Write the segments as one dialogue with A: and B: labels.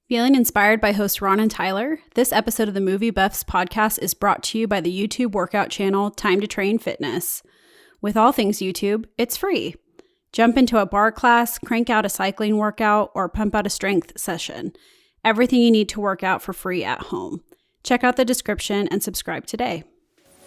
A: Feeling inspired by hosts Ron and Tyler? This episode of the MovieBuffs Podcast is brought to you by the YouTube workout channel Time to Train Fitness. With all things YouTube, it's free. Jump into a bar class, crank out a cycling workout, or pump out a strength session. Everything you need to work out for free at home. Check out the description and subscribe today.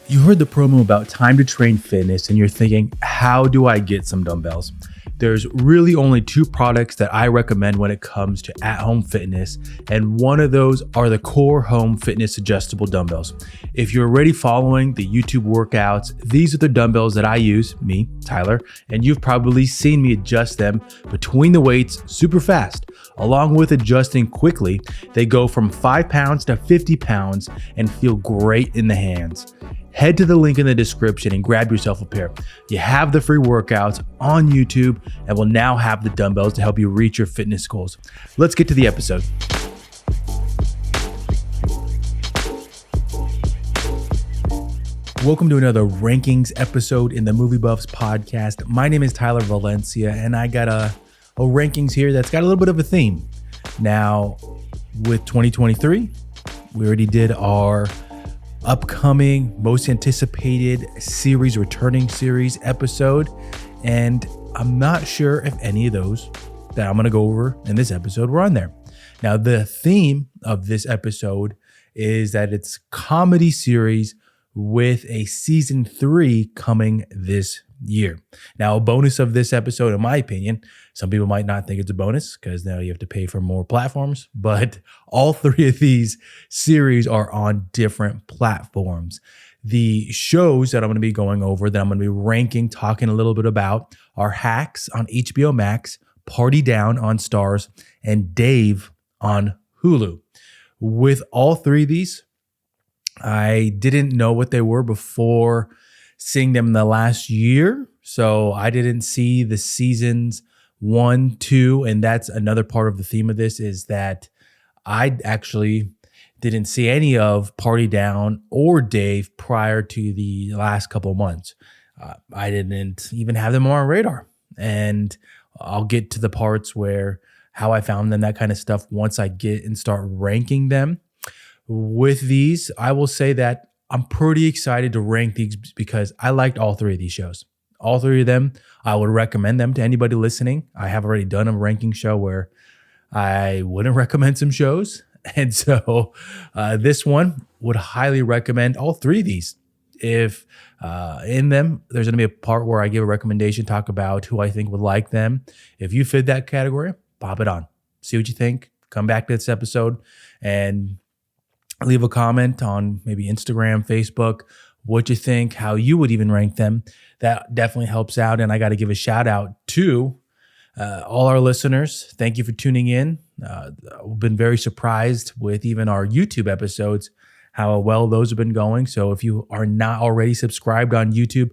B: You heard the promo about Time to Train Fitness and you're thinking, how do I get some dumbbells? There's really only two products that I recommend when it comes to at-home fitness, and one of those are the Core Home Fitness Adjustable Dumbbells. If you're already following the YouTube workouts, these are the dumbbells that I use, me, Tyler, and you've probably seen me adjust them between the weights super fast. Along with adjusting quickly, they go from 5 pounds to 50 pounds and feel great in the hands. Head to the link in the description and grab yourself a pair. You have the free workouts on YouTube and will now have the dumbbells to help you reach your fitness goals. Let's get to the episode. Welcome to another rankings episode in the MovieBuffs Podcast. My name is Tyler Valencia and I got a rankings here that's got a little bit of a theme. Now, with 2023, we already did our upcoming most anticipated series, returning series episode, and I'm not sure if any of those that I'm going to go over in this episode were on there. Now, the theme of this episode is that it's comedy series with a season 3 coming this year. Now, a bonus of this episode, in my opinion, some people might not think it's a bonus because now you have to pay for more platforms, but all 3 of these series are on different platforms. The shows that I'm going to be going over, that I'm going to be ranking, talking a little bit about, are Hacks on HBO Max, Party Down on Stars, and Dave on Hulu. With all 3 of these, I didn't know what they were before seeing them in the last year. So I didn't see the seasons 1, 2, and that's another part of the theme of this is that I actually didn't see any of Party Down or Dave prior to the last couple of months. I didn't even have them on my radar. And I'll get to the parts where how I found them, that kind of stuff, once I get and start ranking them. With these, I will say that I'm pretty excited to rank these because I liked all 3 of these shows. All 3 of them, I would recommend them to anybody listening. I have already done a ranking show where I wouldn't recommend some shows. And so this one would highly recommend all 3 of these. If in them, there's going to be a part where I give a recommendation, talk about who I think would like them. If you fit that category, pop it on. See what you think. Come back to this episode and leave a comment on maybe Instagram, Facebook, what you think, how you would even rank them. That definitely helps out. And I got to give a shout out to all our listeners. Thank you for tuning in. I've been very surprised with even our YouTube episodes, how well those have been going. So if you are not already subscribed on YouTube,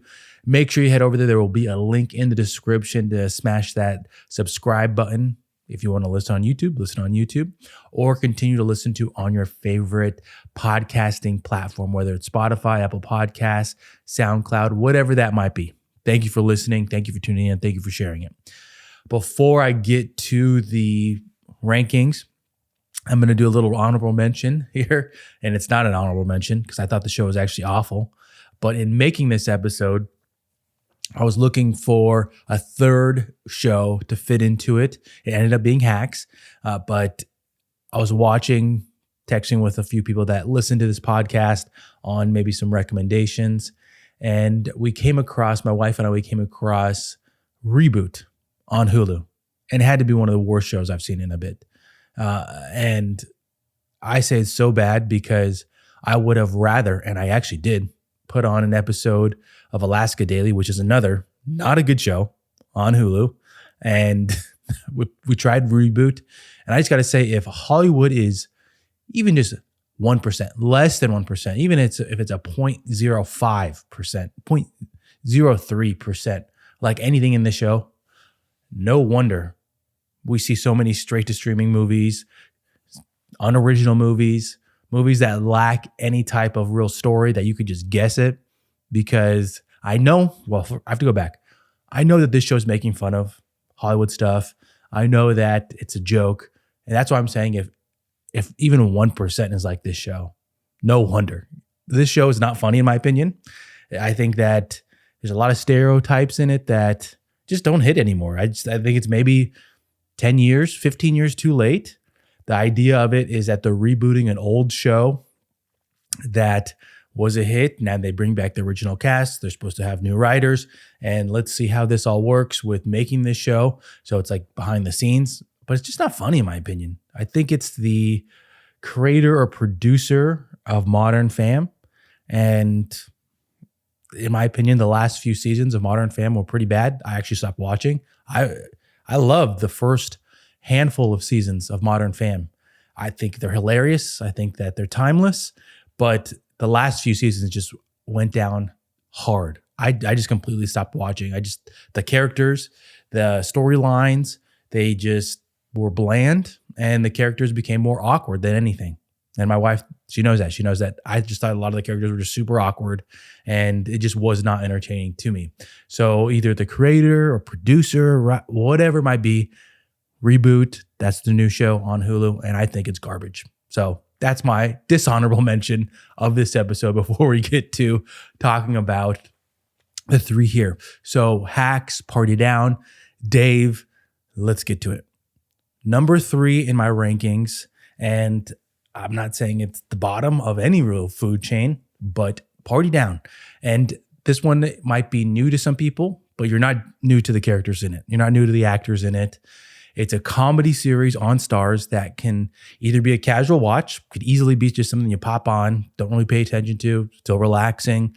B: make sure you head over there. There will be a link in the description to smash that subscribe button. If you want to listen on YouTube, or continue to listen to on your favorite podcasting platform, whether it's Spotify, Apple Podcasts, SoundCloud, whatever that might be. Thank you for listening. Thank you for tuning in. Thank you for sharing it. Before I get to the rankings, I'm going to do a little honorable mention here. And it's not an honorable mention because I thought the show was actually awful. But in making this episode, I was looking for a third show to fit into it. It ended up being Hacks, but I was texting with a few people that listen to this podcast on maybe some recommendations. And we came across, my wife and I, Reboot on Hulu. And it had to be one of the worst shows I've seen in a bit. And I say it's so bad because I would have rather, and I actually did, put on an episode of Alaska Daily, which is another not a good show on Hulu. And we tried Reboot. And I just got to say, if Hollywood is even just 1%, less than 1%, even if it's a 0.05%, 0.03%, like anything in the show, no wonder we see so many straight to streaming movies, unoriginal movies that lack any type of real story that you could just guess it. Because I know, I have to go back. I know that this show is making fun of Hollywood stuff. I know that it's a joke. And that's why I'm saying if if even 1% is like this show, no wonder. This show is not funny in my opinion. I think that there's a lot of stereotypes in it that just don't hit anymore. I think it's maybe 10 years, 15 years too late. The idea of it is that they're rebooting an old show that was a hit. Now they bring back the original cast. They're supposed to have new writers. And let's see how this all works with making this show. So it's like behind the scenes, but it's just not funny in my opinion. I think it's the creator or producer of Modern Fam. And in my opinion, the last few seasons of Modern Fam were pretty bad. I actually stopped watching. I loved the first handful of seasons of Modern Fam. I think they're hilarious. I think that they're timeless, but the last few seasons just went down hard. I just completely stopped watching. The characters, the storylines, they just were bland and the characters became more awkward than anything. And my wife, she knows that. She knows that I just thought a lot of the characters were just super awkward and it just was not entertaining to me. So either the creator or producer, whatever it might be, reboot. That's the new show on Hulu. And I think it's garbage. So that's my dishonorable mention of this episode before we get to talking about the three here. So Hacks, Party Down, Dave, let's get to it. Number 3 in my rankings, and I'm not saying it's the bottom of any real food chain, but Party Down. And this one might be new to some people, but you're not new to the characters in it. You're not new to the actors in it. It's a comedy series on Stars that can either be a casual watch, could easily be just something you pop on, don't really pay attention to, still relaxing,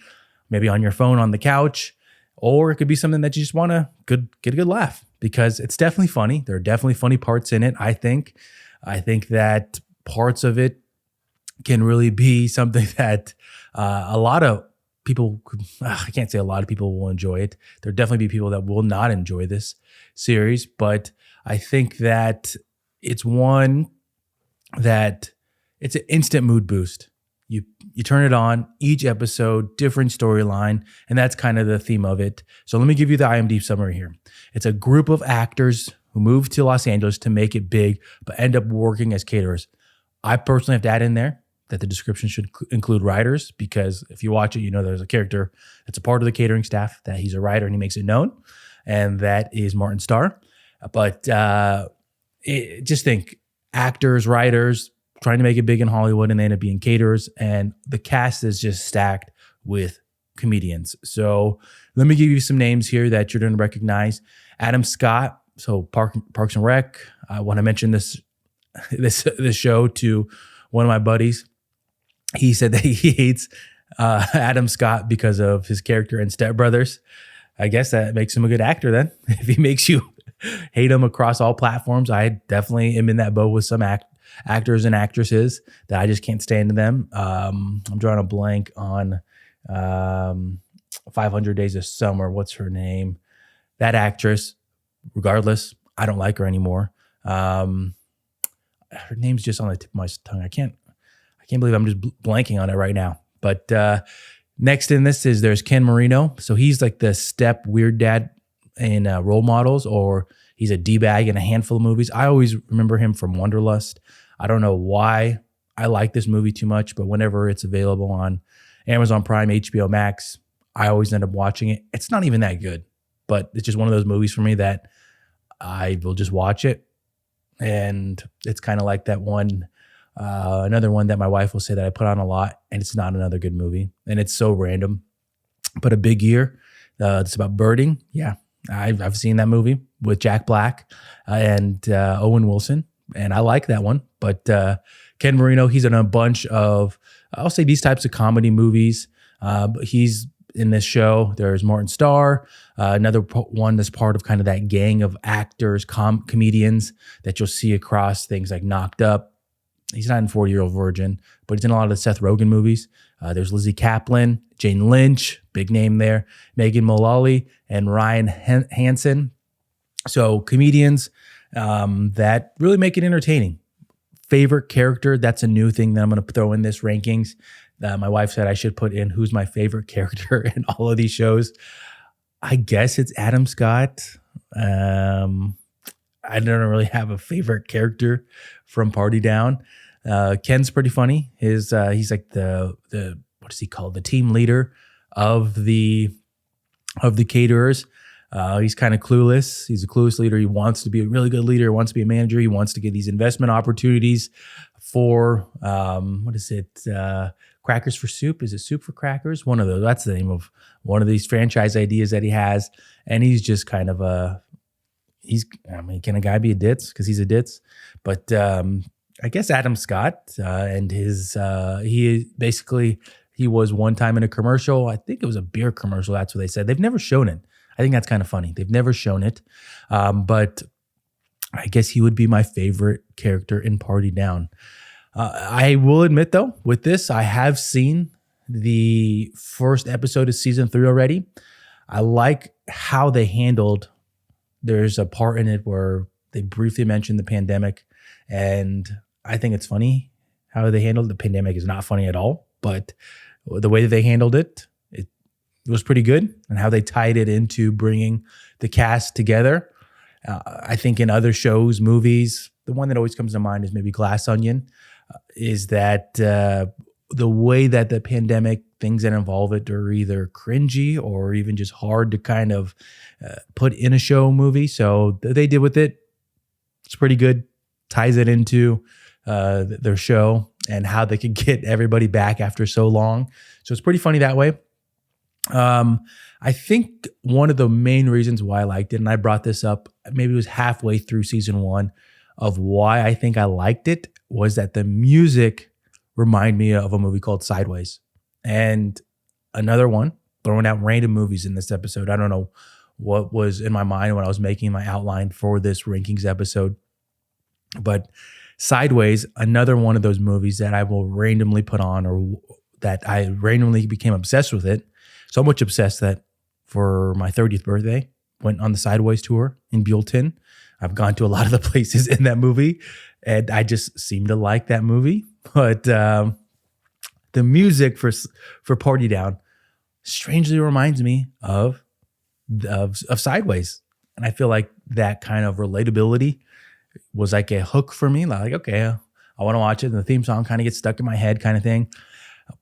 B: maybe on your phone on the couch, or it could be something that you just want to get a good laugh because it's definitely funny. There are definitely funny parts in it, I think. I think that parts of it can really be something that a lot of people, I can't say a lot of people will enjoy it. There'll definitely be people that will not enjoy this series, but I think that it's one that it's an instant mood boost. You turn it on, each episode, different storyline, and that's kind of the theme of it. So let me give you the IMDb summary here. It's a group of actors who move to Los Angeles to make it big, but end up working as caterers. I personally have to add in there that the description should include writers, because if you watch it, you know there's a character that's a part of the catering staff, that he's a writer and he makes it known, and that is Martin Starr. But just think, actors, writers, trying to make it big in Hollywood, and they end up being caterers, and the cast is just stacked with comedians. So let me give you some names here that you're going to recognize. Adam Scott, so Parks and Rec. When I mentioned this show to one of my buddies, he said that he hates Adam Scott because of his character in Step Brothers. I guess that makes him a good actor then, if he makes you hate him across all platforms. I definitely am in that boat with some actors and actresses that I just can't stand them. I'm drawing a blank on 500 Days of Summer. What's her name? That actress, regardless, I don't like her anymore. Her name's just on the tip of my tongue. I can't believe I'm just blanking on it right now. But next in this there's Ken Marino. So he's like the step weird dad in Role Models, or he's a D-bag in a handful of movies. I always remember him from Wanderlust. I don't know why I like this movie too much, but whenever it's available on Amazon Prime, HBO Max, I always end up watching it. It's not even that good, but it's just one of those movies for me that I will just watch it. And it's kind of like that one, another one that my wife will say that I put on a lot, and it's not another good movie. And it's so random. But A Big Year, it's about birding. Yeah, I've seen that movie with Jack Black and Owen Wilson, and I like that one. But Ken Marino, he's in a bunch of, I'll say, these types of comedy movies. But he's in this show. There's Martin Starr, another one that's part of kind of that gang of actors, comedians that you'll see across things like Knocked Up. He's not in 40-Year-Old Virgin, but he's in a lot of the Seth Rogen movies. There's Lizzie Kaplan, Jane Lynch, big name there, Megan Mullally, and Ryan Hansen. So comedians that really make it entertaining. Favorite character, that's a new thing that I'm going to throw in this rankings. My wife said I should put in who's my favorite character in all of these shows. I guess it's Adam Scott. I don't really have a favorite character from Party Down. Ken's pretty funny. He's like the what is he called? The team leader of the caterers. He's kind of clueless. He's a clueless leader. He wants to be a really good leader. He wants to be a manager. He wants to get these investment opportunities for what is it? Crackers for Soup? Is it Soup for Crackers? One of those. That's the name of one of these franchise ideas that he has. And he's just kind of can a guy be a ditz? Because he's a ditz. But I guess Adam Scott and he was one time in a commercial. I think it was a beer commercial. That's what they said. They've never shown it. I think that's kind of funny. They've never shown it. But I guess he would be my favorite character in Party Down. I will admit, though, with this, I have seen the first episode of season 3 already. I like how they handled, there's a part in it where they briefly mentioned the pandemic, and I think it's funny how they handled the pandemic. Is not funny at all, but the way that they handled it, it was pretty good, and how they tied it into bringing the cast together. I think in other shows, movies, the one that always comes to mind is maybe Glass Onion, is that the way that the pandemic, things that involve it are either cringy or even just hard to kind of put in a show movie. So they did with it. It's pretty good. Ties it into their show and how they could get everybody back after so long. So it's pretty funny that way. I think one of the main reasons why I liked it, and I brought this up, maybe it was halfway through season 1, of why I think I liked it, was that the music reminded me of a movie called Sideways. And another one, throwing out random movies in this episode. I don't know what was in my mind when I was making my outline for this rankings episode, but Sideways, another one of those movies that I will randomly put on, or that I randomly became obsessed with it. So much obsessed that for my 30th birthday, went on the Sideways tour in Buellton. I've gone to a lot of the places in that movie, and I just seem to like that movie. But the music for Party Down strangely reminds me of Sideways. And I feel like that kind of relatability was like a hook for me. Like, okay, I want to watch it. And the theme song kind of gets stuck in my head kind of thing.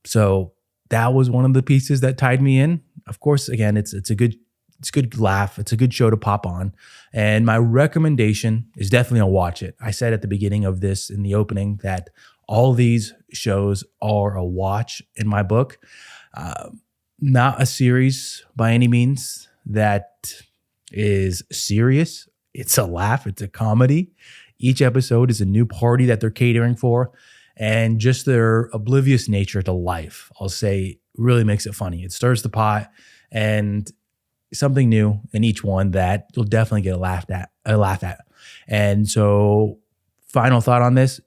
B: So that was one of the pieces that tied me in. Of course, again, it's a good laugh. It's a good show to pop on. And my recommendation is definitely a watch it. I said at the beginning of this in the opening that all these shows are a watch in my book. Not a series by any means that is serious. It's a laugh. It's a comedy. Each episode is a new party that they're catering for. And just their oblivious nature to life, I'll say, really makes it funny. It stirs the pot, and something new in each one that you'll definitely get a laugh at. And so, final thought on this,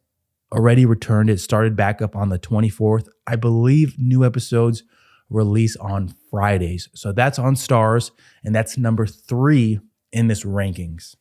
B: already returned. It started back up on the 24th. I believe new episodes release on Fridays. So that's on Stars, and that's number 3 in this rankings.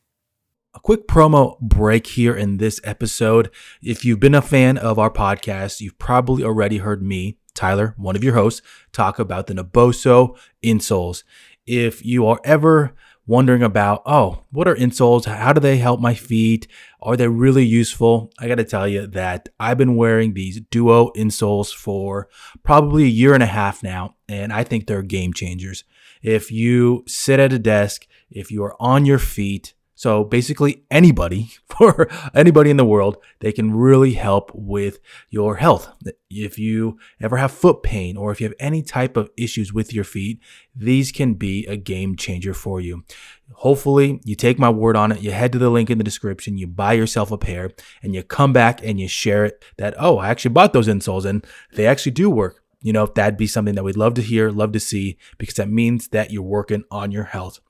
B: A quick promo break here in this episode. If you've been a fan of our podcast, you've probably already heard me, Tyler, one of your hosts, talk about the Naboso insoles. If you are ever wondering about, what are insoles? How do they help my feet? Are they really useful? I got to tell you that I've been wearing these Duo insoles for probably a year and a half now, and I think they're game changers. If you sit at a desk, if you are on your feet, so basically anybody, for anybody in the world, they can really help with your health. If you ever have foot pain, or if you have any type of issues with your feet, these can be a game changer for you. Hopefully you take my word on it. You head to the link in the description, you buy yourself a pair, and you come back and you share it that, I actually bought those insoles and they actually do work. That'd be something that we'd love to hear, love to see, because that means that you're working on your health.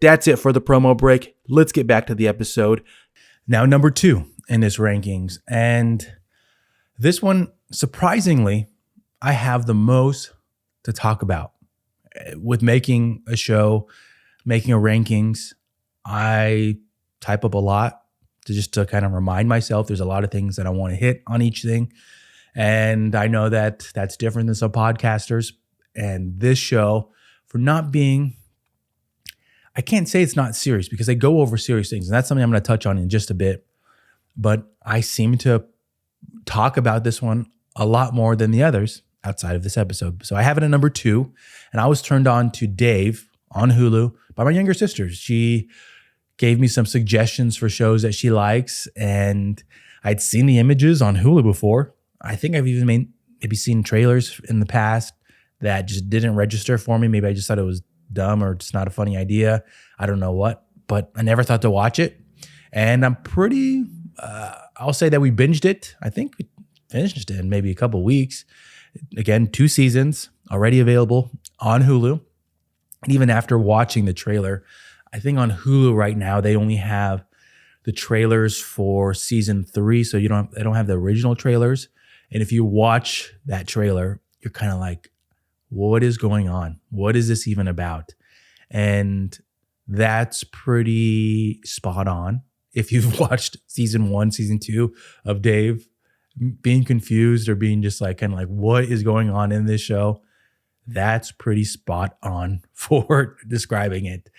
B: That's it for the promo break. Let's get back to the episode. Now, number 2 in this rankings. And this one, surprisingly, I have the most to talk about. With making a show, making a rankings, I type up a lot to kind of remind myself there's a lot of things that I want to hit on each thing. And I know that that's different than some podcasters. And this show, for not being, I can't say it's not serious because they go over serious things. And that's something I'm going to touch on in just a bit. But I seem to talk about this one a lot more than the others outside of this episode. So I have it at number 2, and I was turned on to Dave on Hulu by my younger sister. She gave me some suggestions for shows that she likes, and I'd seen the images on Hulu before. I think I've even maybe seen trailers in the past that just didn't register for me. Maybe I just thought it was dumb or just not a funny idea. I don't know what, but I never thought to watch it. And I'm pretty, I'll say that we binged it. I think we finished it in maybe a couple weeks. Again, 2 seasons already available on Hulu. And even after watching the trailer, I think on Hulu right now, they only have the trailers for season 3. So they don't have the original trailers. And if you watch that trailer, you're kind of like, what is going on? What is this even about? And that's pretty spot on. If you've watched season 1, season 2 of Dave, being confused or being just like kind of like, what is going on in this show? That's pretty spot on for describing it.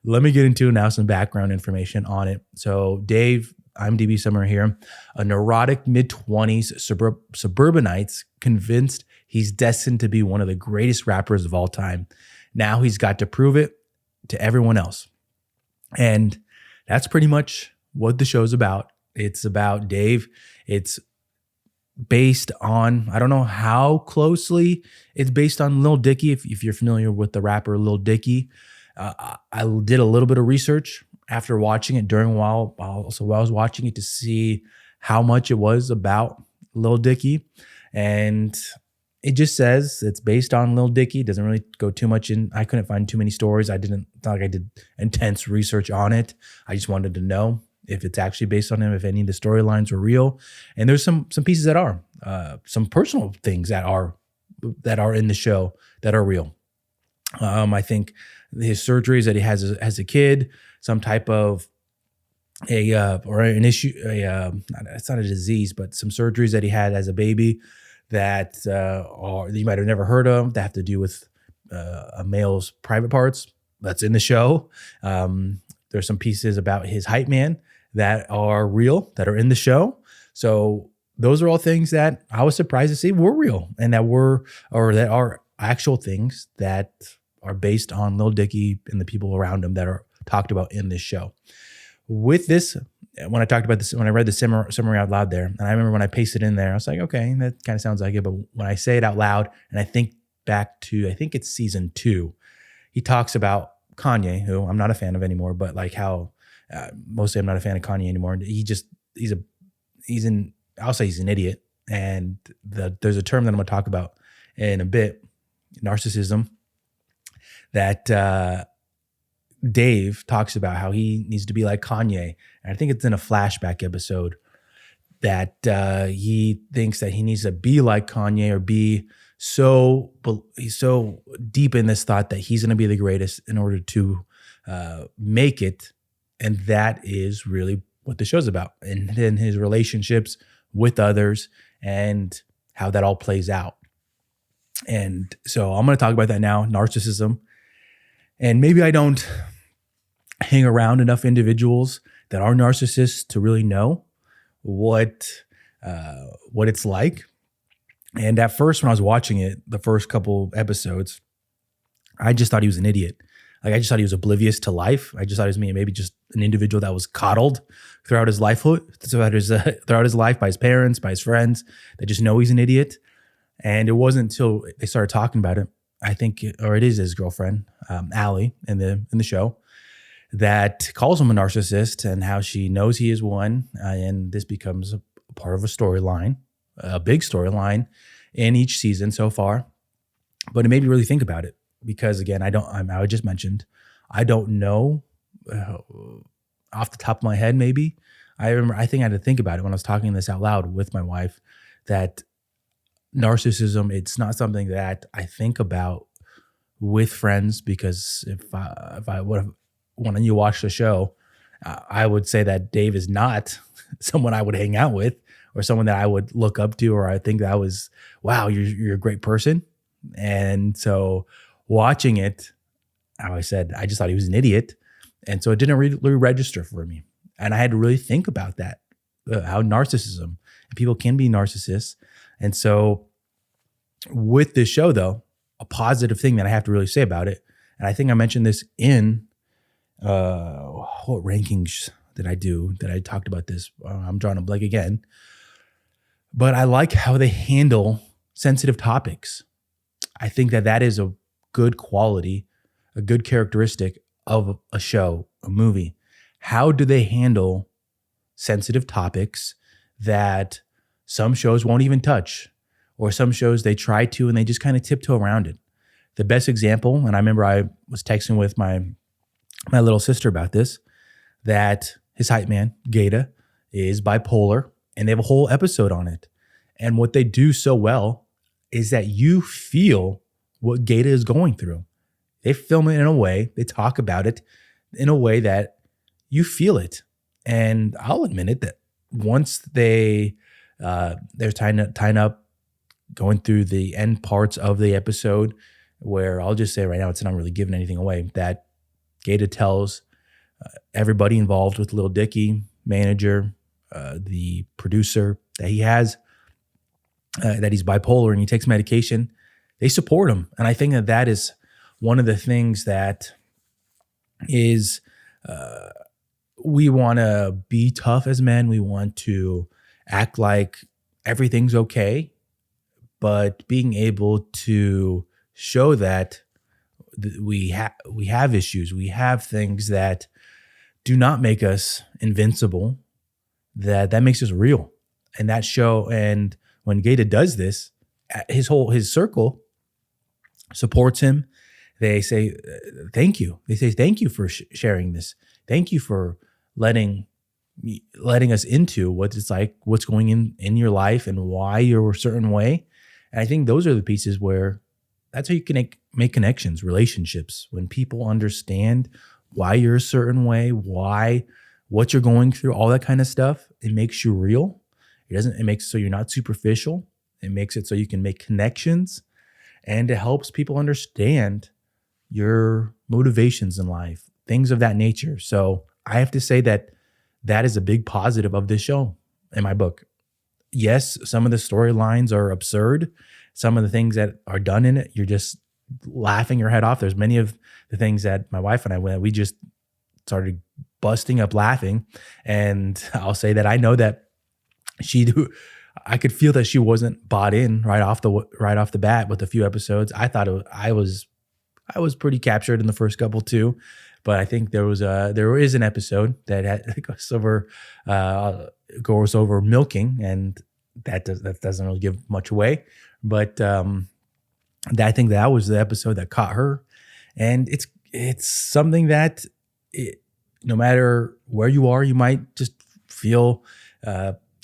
B: Let me get into now some background information on it. So Dave, IMDb summary here, a neurotic mid-20s suburbanite's convinced he's destined to be one of the greatest rappers of all time. Now he's got to prove it to everyone else. And that's pretty much what the show's about. It's about Dave. It's based on, I don't know how closely it's based on Lil Dicky, if you're familiar with the rapper Lil Dicky. I did a little bit of research after watching it while I was watching it to see how much it was about Lil Dicky. And it just says it's based on Lil Dicky. It doesn't really go too much in. I couldn't find too many stories. It's not like I did intense research on it. I just wanted to know if it's actually based on him, if any of the storylines were real. And there's some pieces that are, some personal things that are in the show that are real. I think his surgeries that he has as a kid, some type of an issue, it's not a disease, but some surgeries that he had as a baby that you might have never heard of that have to do with a male's private parts. That's in the show. There's some pieces about his hype man that are real, that are in the show. So those are all things that I was surprised to see were real and that are actual things that are based on Lil Dicky and the people around him that are talked about in this show. With this, when I talked about this, when I read the summary out loud there, and I remember when I pasted in there, I was like, okay, that kind of sounds like it. But when I say it out loud and I think back to, I think it's season 2, he talks about Kanye, who I'm not a fan of anymore, but like how mostly I'm not a fan of Kanye anymore. I'll say he's an idiot. And there's a term that I'm going to talk about in a bit, narcissism, that Dave talks about how he needs to be like Kanye. And I think it's in a flashback episode that he thinks that he needs to be like Kanye or he's so deep in this thought that he's going to be the greatest in order to make it. And that is really what the show's about. And then his relationships with others and how that all plays out. And so I'm going to talk about that now, narcissism. And maybe I don't hang around enough individuals that are narcissists to really know what it's like. And at first, when I was watching it, the first couple episodes, I just thought he was an idiot. Like, I just thought he was oblivious to life. I just thought he was maybe just an individual that was coddled throughout his life by his parents, by his friends, that just know he's an idiot. And it wasn't until they started talking about it, I think, or it is his girlfriend, Allie, in the show, that calls him a narcissist and how she knows he is one. And this becomes a part of a storyline, a big storyline in each season so far. But it made me really think about it because, again, I just mentioned, I don't know off the top of my head, maybe. I think I had to think about it when I was talking this out loud with my wife, that narcissism, it's not something that I think about with friends, because when you watch the show, I would say that Dave is not someone I would hang out with or someone that I would look up to, or I think that was, wow, you're a great person. And so watching it, how I said, I just thought he was an idiot. And so it didn't really register for me. And I had to really think about that, how narcissism and people can be narcissists. And so with this show, though, a positive thing that I have to really say about it, and I think I mentioned this in what rankings did I do that I talked about this? I'm drawing a blank again. But I like how they handle sensitive topics. I think that that is a good quality, a good characteristic of a show, a movie. How do they handle sensitive topics that some shows won't even touch, or some shows they try to and they just kind of tiptoe around it? The best example, and I remember I was texting with my little sister about this, that his hype man, Gata, is bipolar, and they have a whole episode on it. And what they do so well is that you feel what Gata is going through. They film it in a way, they talk about it in a way that you feel it. And I'll admit it that once they're tying up, going through the end parts of the episode, where I'll just say right now, it's not really giving anything away, that Gata tells everybody involved with Lil Dicky, manager, the producer, that he has, that he's bipolar and he takes medication. They support him. And I think that that is one of the things that is, we want to be tough as men. We want to act like everything's okay. But being able to show that we have issues, we have things that do not make us invincible, that makes us real. And that show, and when Gata does this, his circle supports him. They say thank you. They say thank you for sharing this. Thank you for letting us into what it's like, what's going in your life, and why you're a certain way. And I think those are the pieces where that's how you can make connections, relationships. When people understand why you're a certain way, what you're going through, all that kind of stuff, it makes you real. It makes it so you're not superficial. It makes it so you can make connections, and it helps people understand your motivations in life, things of that nature. So I have to say that that is a big positive of this show in my book. Yes, some of the storylines are absurd. Some of the things that are done in it, you're just laughing your head off. There's many of the things that my wife and I we just started busting up laughing. And I'll say that I know that I could feel that she wasn't bought in right off the bat with a few episodes. I thought I was pretty captured in the first couple too, but I think there is an episode that goes over milking, and that doesn't really give much away. But I think that was the episode that caught her, and it's something that no matter where you are, you might just feel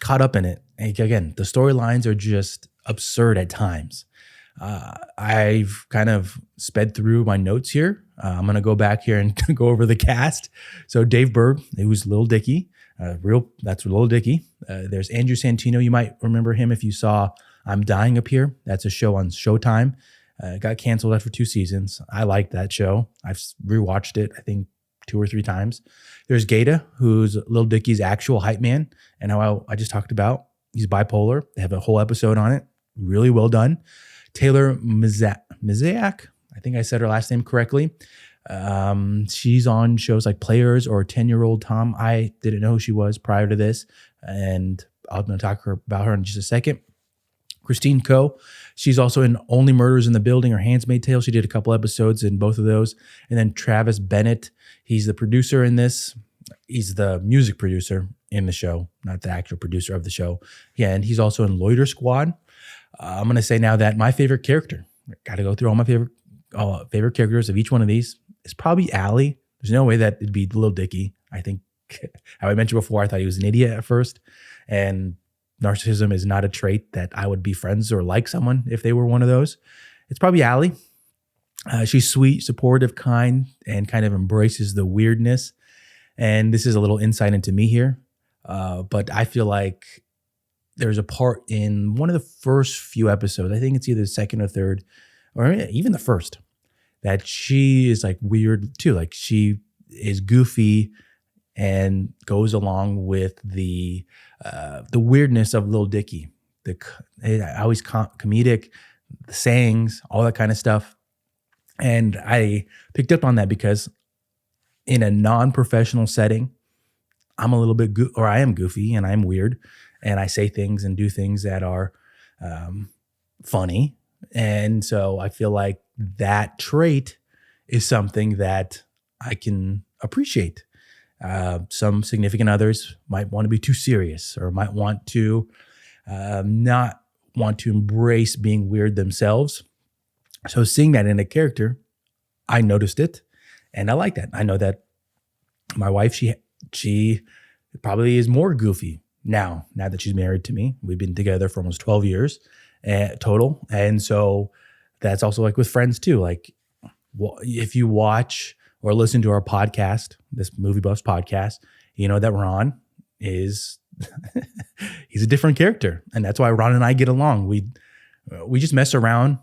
B: caught up in it. And again, the storylines are just absurd at times. I've kind of sped through my notes here. I'm going to go back here and go over the cast. So Dave Berg, who's Lil Dicky, that's Lil Dicky. There's Andrew Santino. You might remember him if you saw I'm Dying Up Here. That's a show on Showtime. Got canceled after 2 seasons. I like that show. I've rewatched it, I think 2 or 3 times. There's Gata, who's Lil Dicky's actual hype man, and how I just talked about. He's bipolar. They have a whole episode on it. Really well done. Taylor Mizak, I think I said her last name correctly. She's on shows like Players or 10-Year-Old Tom. I didn't know who she was prior to this, and I'm going to talk about her in just a second. Christine Coe, she's also in Only Murders in the Building or Handmaid's Tale. She did a couple episodes in both of those. And then Travis Bennett, he's the producer in this. He's the music producer in the show, not the actual producer of the show. Yeah, and he's also in Loiter Squad. I'm going to say now that my favorite character, got to go through all my favorite characters of each one of these, is probably Allie. There's no way that it'd be Lil Dicky. I think, how I mentioned before, I thought he was an idiot at first. And narcissism is not a trait that I would be friends or like someone if they were one of those. It's probably Allie. She's sweet, supportive, kind, and kind of embraces the weirdness. And this is a little insight into me here. But I feel like there's a part in one of the first few episodes, I think it's either the second or third, or even the first, that she is like weird too. Like she is goofy and goes along with the weirdness of Lil Dicky. Always comedic, the sayings, all that kind of stuff. And I picked up on that because in a non-professional setting, I'm a little bit I am goofy and I'm weird, and I say things and do things that are funny. And so I feel like that trait is something that I can appreciate. Some significant others might want to be too serious, or might want to not want to embrace being weird themselves. So seeing that in a character, I noticed it, and I like that. I know that my wife, she probably is more goofy now that she's married to me. We've been together for almost 12 years total. And so that's also like with friends too. Like, if you watch or listen to our podcast, this MovieBuffs podcast, you know that Ron is, he's a different character. And that's why Ron and I get along. We just mess around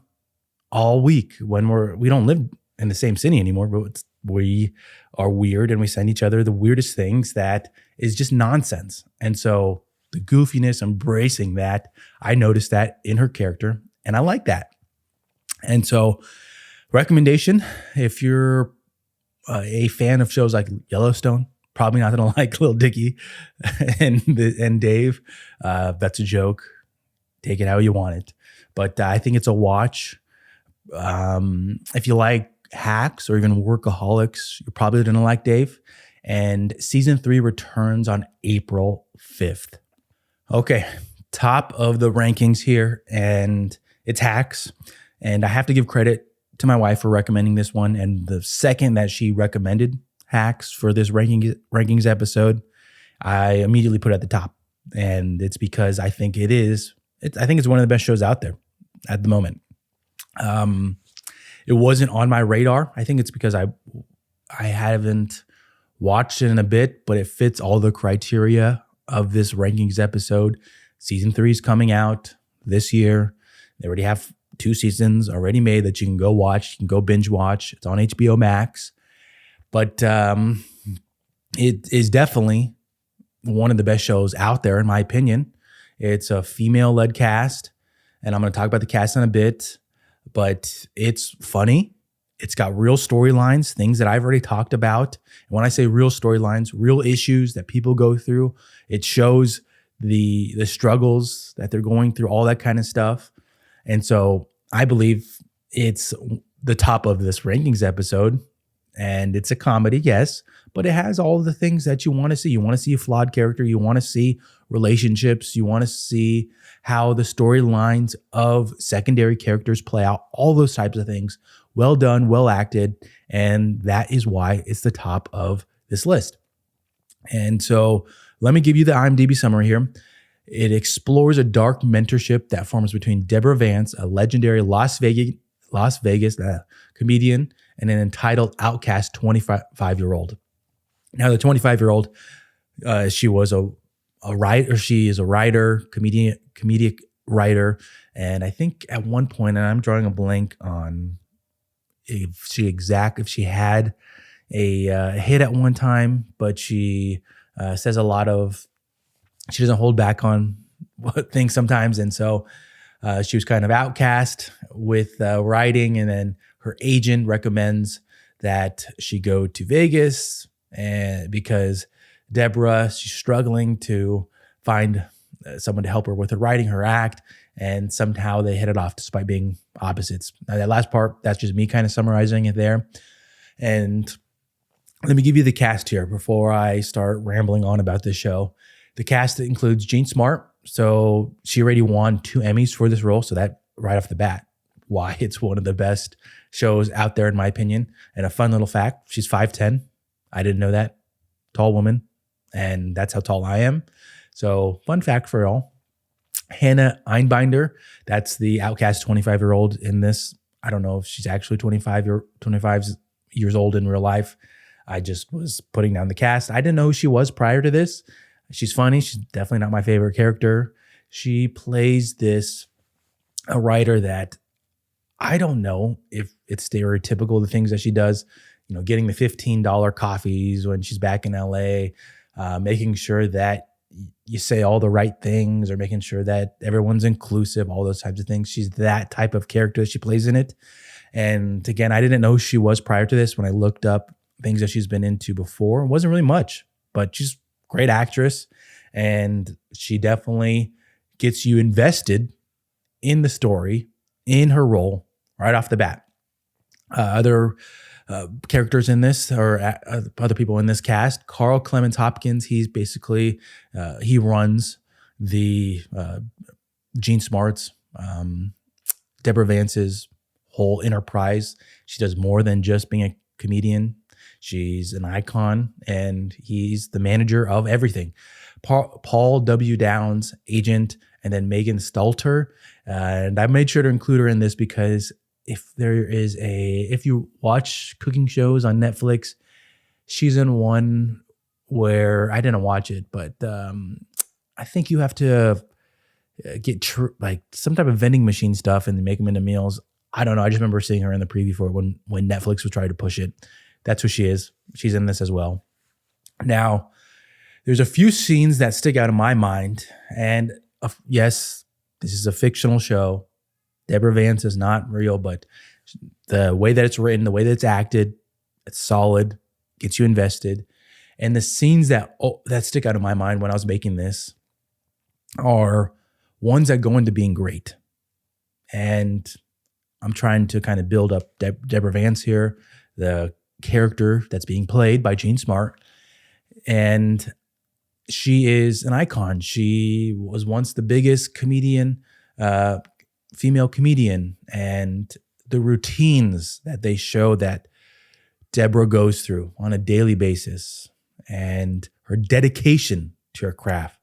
B: all week when we don't live in the same city anymore, but we are weird and we send each other the weirdest things that is just nonsense. And so the goofiness, embracing that, I noticed that in her character, and I like that. And so recommendation, if you're a fan of shows like Yellowstone, probably not going to like Lil Dicky and Dave. That's a joke. Take it how you want it. But I think it's a watch. If you like Hacks or even Workaholics, you're probably going to like Dave. And season 3 returns on April 5th. Okay, top of the rankings here, and it's Hacks. And I have to give credit to my wife for recommending this one. And the second that she recommended Hacks for this rankings episode, I immediately put it at the top. And it's because I think I think it's one of the best shows out there at the moment. It wasn't on my radar. I think it's because I haven't watched it in a bit, but it fits all the criteria of this rankings episode. Season 3 is coming out this year. They already have 2 seasons already made that you can go watch. You can go binge watch. It's on HBO Max. But it is definitely one of the best shows out there, in my opinion. It's a female-led cast, and I'm going to talk about the cast in a bit. But it's funny. It's got real storylines, things that I've already talked about. And when I say real storylines, real issues that people go through, it shows the struggles that they're going through, all that kind of stuff. And so I believe it's the top of this rankings episode. And it's a comedy, yes, but it has all the things that you want to see. You want to see a flawed character. You want to see relationships. You want to see how the storylines of secondary characters play out, all those types of things. Well done, well acted. And that is why it's the top of this list. And so let me give you the IMDb summary here. It explores a dark mentorship that forms between Deborah Vance, a legendary Las Vegas comedian, and an entitled outcast 25-year-old. Now, the 25-year-old, she was a writer. She is a writer, comedic writer, and I think at one point, and I'm drawing a blank on if she had a hit at one time, but she says a lot of. She doesn't hold back on things sometimes, and so she was kind of outcast with writing, and then her agent recommends that she go to Vegas, and because Deborah, she's struggling to find someone to help her with her writing, her act, and somehow they hit it off despite being opposites. Now, that last part, that's just me kind of summarizing it there. And let me give you the cast here before I start rambling on about this show. The cast includes Jean Smart. So she already won 2 Emmys for this role. So that right off the bat, why it's one of the best shows out there, in my opinion. And a fun little fact, she's 5'10". I didn't know that. Tall woman. And that's how tall I am. So fun fact for y'all. Hannah Einbinder, that's the outcast 25-year-old in this. I don't know if she's actually 25 years old in real life. I just was putting down the cast. I didn't know who she was prior to this. She's funny. She's definitely not my favorite character. She plays a writer that I don't know if it's stereotypical, the things that she does. getting the $15 coffees when she's back in LA, making sure that you say all the right things, or making sure that everyone's inclusive, all those types of things. She's that type of character that she plays in it. And again, I didn't know who she was prior to this. When I looked up things that she's been into before, it wasn't really much, but she's a great actress. And she definitely gets you invested in the story, in her role right off the bat. Other characters in this, or other people in this cast, Carl Clemens Hopkins, he's basically, he runs the Jean Smart's, Deborah Vance's whole enterprise. She does more than just being a comedian. She's an icon, and he's the manager of everything. Paul W. Downs, agent, and then Megan Stalter. And I made sure to include her in this because if you watch cooking shows on Netflix, she's in one where I didn't watch it, but I think you have to get like some type of vending machine stuff and make them into meals. I don't know. I just remember seeing her in the preview for it when Netflix was trying to push it. That's who she is. She's in this as well. Now, there's a few scenes that stick out in my mind. And yes, this is a fictional show. Deborah Vance is not real, but the way that it's written, the way that it's acted, it's solid, gets you invested. And the scenes that stick out in my mind when I was making this are ones that go into being great. And I'm trying to kind of build up Deborah Vance here, the character that's being played by Jean Smart. And she is an icon. She was once the biggest comedian, female comedian, and the routines that they show that Deborah goes through on a daily basis and her dedication to her craft.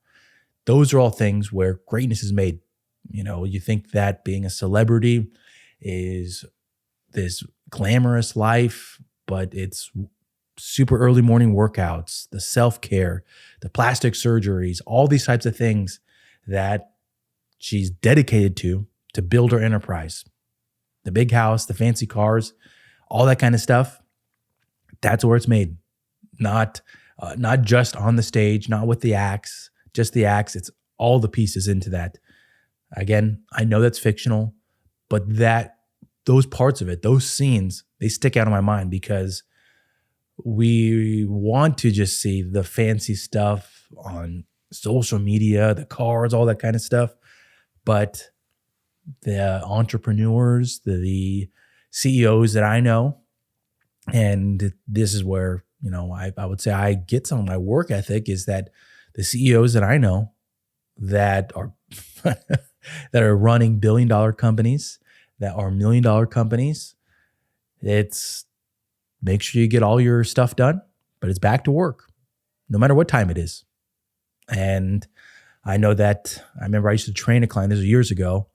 B: Those are all things where greatness is made. You think that being a celebrity is this glamorous life, but it's super early morning workouts, the self-care, the plastic surgeries, all these types of things that she's dedicated to build her enterprise. The big house, the fancy cars, all that kind of stuff. That's where it's made. Not just on the stage, not with the acts, just the acts. It's all the pieces into that. Again, I know that's fictional, but those parts of it, those scenes, they stick out in my mind because we want to just see the fancy stuff on social media, the cars, all that kind of stuff. But the entrepreneurs, the CEOs that I know, and this is where, I would say I get some of my work ethic, is that the CEOs that I know that are that are running billion-dollar companies, that are million-dollar companies, it's make sure you get all your stuff done, but it's back to work, no matter what time it is. And I know that, I remember I used to train a client, this was years ago.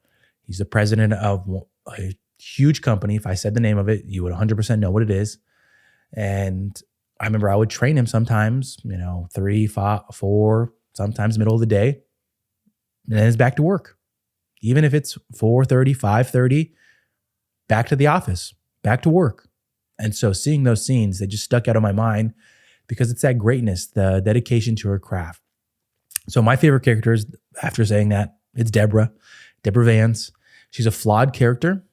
B: He's the president of a huge company. If I said the name of it, you would 100% know what it is. And I remember I would train him sometimes, 3, 5, 4, sometimes middle of the day. And then it's back to work. Even if it's 4:30, 5:30, back to the office, back to work. And so seeing those scenes, they just stuck out of my mind because it's that greatness, the dedication to her craft. So my favorite characters, after saying that, it's Deborah Vance. She's a flawed character,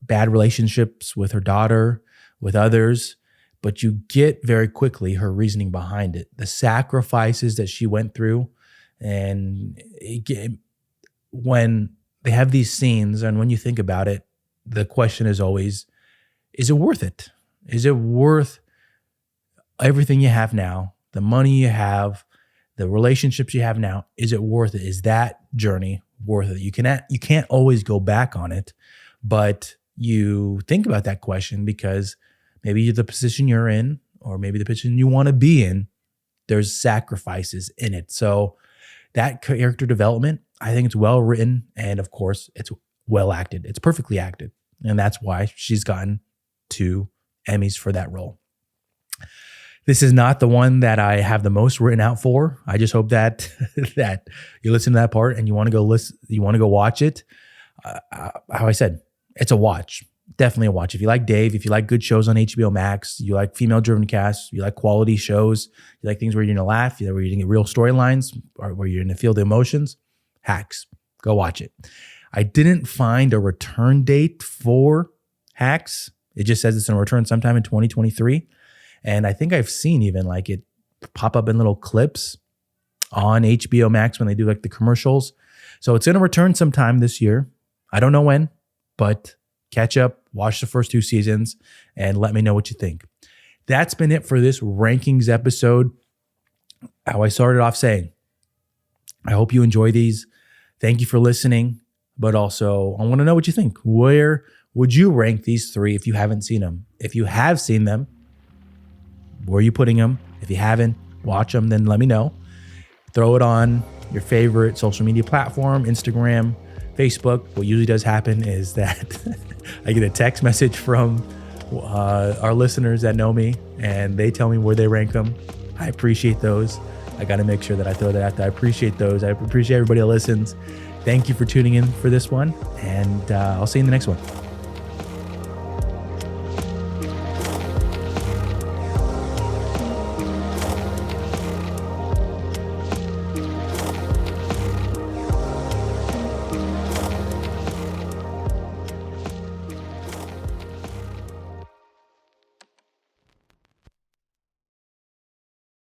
B: bad relationships with her daughter, with others, but you get very quickly her reasoning behind it, the sacrifices that she went through. And when they have these scenes, and when you think about it, the question is always, is it worth it? Is it worth everything you have now, the money you have, the relationships you have now? Is it worth it? Is that journey worth it? You can't always go back on it, but you think about that question because maybe the position you're in, or maybe the position you want to be in, there's sacrifices in it. So that character development, I think it's well written, and of course, it's well acted. It's perfectly acted, and that's why she's gotten 2 Emmys for that role. This is not the one that I have the most written out for. I just hope that that you listen to that part and you want to go watch it. How I said, it's a watch. definitely a watch. If you like Dave, if you like good shows on HBO Max, you like female-driven casts, you like quality shows, you like things where you're going to laugh, where you're going to get real storylines, or where you're going to feel the emotions, Hacks. Go watch it. I didn't find a return date for Hacks. It just says it's going to return sometime in 2023. And I think I've seen even like it pop up in little clips on HBO Max when they do like the commercials. So it's going to return sometime this year. I don't know when, but catch up, watch the first 2 seasons, and let me know what you think. That's been it for this rankings episode. How I started off saying, I hope you enjoy these. Thank you for listening, but also I want to know what you think. Where would you rank these 3 if you haven't seen them? If you have seen them, where are you putting them? If you haven't, watch them, then let me know. Throw it on your favorite social media platform, Instagram, Facebook. What usually does happen is that I get a text message from our listeners that know me, and they tell me where they rank them. I appreciate those. I got to make sure that I throw that out there. I appreciate those. I appreciate everybody that listens. Thank you for tuning in for this one, and I'll see you in the next one.